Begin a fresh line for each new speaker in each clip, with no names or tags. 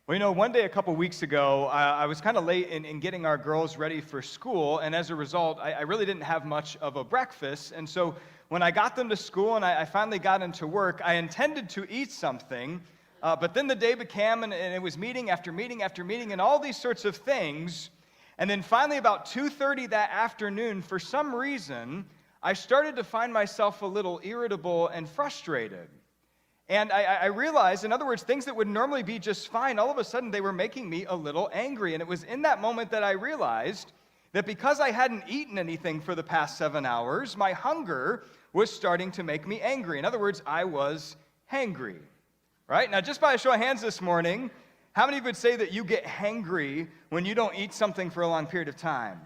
Well, one day a couple weeks ago, I was kind of late in getting our girls ready for school, and as a result, I really didn't have much of a breakfast. And so when I got them to school and I finally got into work, I intended to eat something, but then the day began, and it was meeting after meeting after meeting, and all these sorts of things. And then finally, about 2:30 that afternoon, for some reason, I started to find myself a little irritable and frustrated. And I realized, in other words, things that would normally be just fine, all of a sudden they were making me a little angry. And it was in that moment that I realized that because I hadn't eaten anything for the past 7 hours, my hunger was starting to make me angry. In other words, I was hangry. Right? Now, just by a show of hands this morning, how many of you would say that you get hangry when you don't eat something for a long period of time?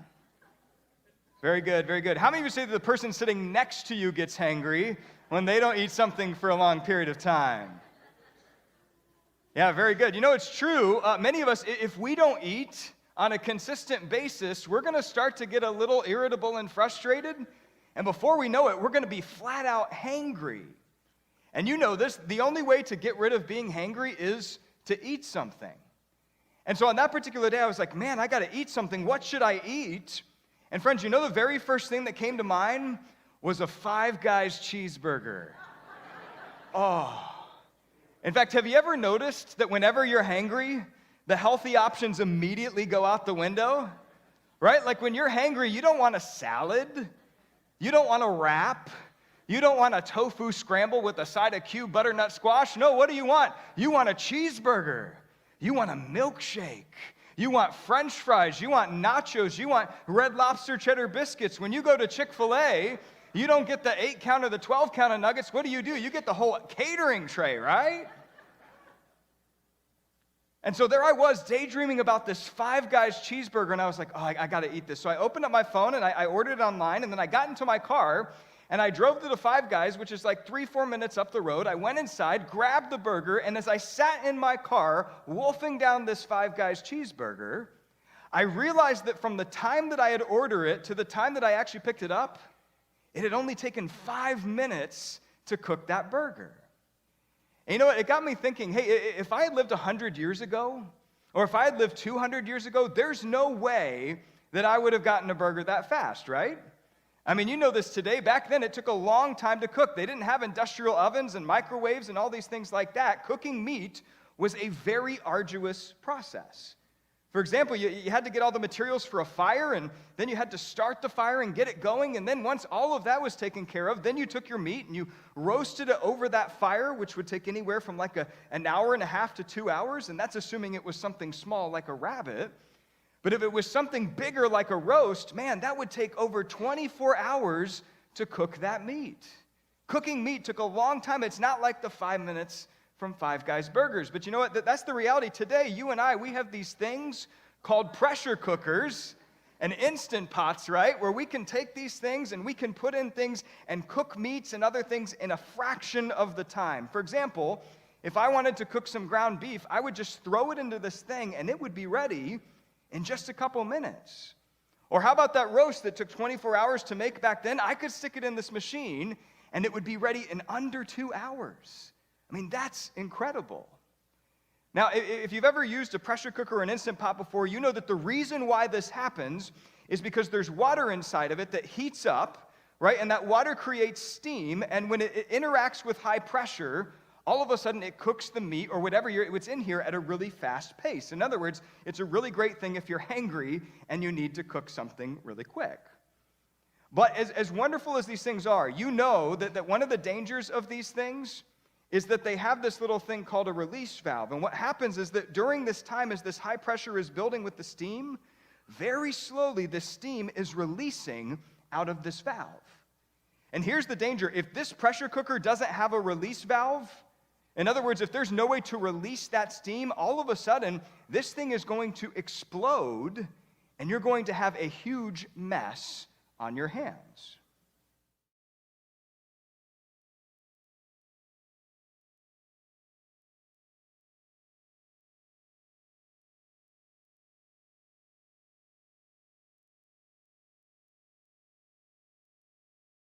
Very good, very good. How many of you would say that the person sitting next to you gets hangry when they don't eat something for a long period of time? Yeah, very good. It's true. Many of us, if we don't eat on a consistent basis, we're going to start to get a little irritable and frustrated. And before we know it, we're going to be flat out hangry. And you know this, the only way to get rid of being hangry is to eat something. And so on that particular day, I was like, man, I got to eat something. What should I eat? And friends, the very first thing that came to mind was a Five Guys cheeseburger. Oh. In fact, have you ever noticed that whenever you're hangry, the healthy options immediately go out the window? Right? Like when you're hangry, you don't want a salad. You don't want a wrap. You don't want a tofu scramble with a side of cube butternut squash. No, what do you want? You want a cheeseburger. You want a milkshake. You want French fries. You want nachos. You want Red Lobster cheddar biscuits. When you go to Chick-fil-A, you don't get the 8-count or the 12-count of nuggets. What do? You get the whole catering tray, right? And so there I was daydreaming about this Five Guys cheeseburger, and I was like, oh, I got to eat this. So I opened up my phone, and I ordered it online, and then I got into my car, and I drove to the Five Guys, which is like 3-4 minutes up the road. I went inside, grabbed the burger, and as I sat in my car, wolfing down this Five Guys cheeseburger, I realized that from the time that I had ordered it to the time that I actually picked it up, it had only taken 5 minutes to cook that burger. And you know what? It got me thinking, hey, if I had lived 100 years ago, or if I had lived 200 years ago, there's no way that I would have gotten a burger that fast, right? I mean, you know this today. Back then, it took a long time to cook. They didn't have industrial ovens and microwaves and all these things like that. Cooking meat was a very arduous process. For example, you had to get all the materials for a fire, and then you had to start the fire and get it going, and then once all of that was taken care of, then you took your meat and you roasted it over that fire, which would take anywhere from like an hour and a half to 2 hours, and that's assuming it was something small like a rabbit. But if it was something bigger like a roast, man, that would take over 24 hours to cook that meat. Cooking meat took a long time. It's not like the 5 minutes from Five Guys burgers. But you know what? That's the reality today. You and I, we have these things called pressure cookers and Instant Pots, right? Where we can take these things and we can put in things and cook meats and other things in a fraction of the time. For example, if I wanted to cook some ground beef, I would just throw it into this thing and it would be ready in just a couple minutes. Or how about that roast that took 24 hours to make back then? I could stick it in this machine and it would be ready in under 2 hours. I mean, that's incredible. Now, if you've ever used a pressure cooker or an Instant Pot before, you know that the reason why this happens is because there's water inside of it that heats up, right? And that water creates steam, and when it interacts with high pressure, all of a sudden it cooks the meat or what's in here at a really fast pace. In other words, it's a really great thing if you're hangry and you need to cook something really quick. But as wonderful as these things are, you know that one of the dangers of these things is that they have this little thing called a release valve. And what happens is that during this time, as this high pressure is building with the steam, very slowly the steam is releasing out of this valve. And here's the danger. If this pressure cooker doesn't have a release valve, in other words, if there's no way to release that steam, all of a sudden, this thing is going to explode, and you're going to have a huge mess on your hands.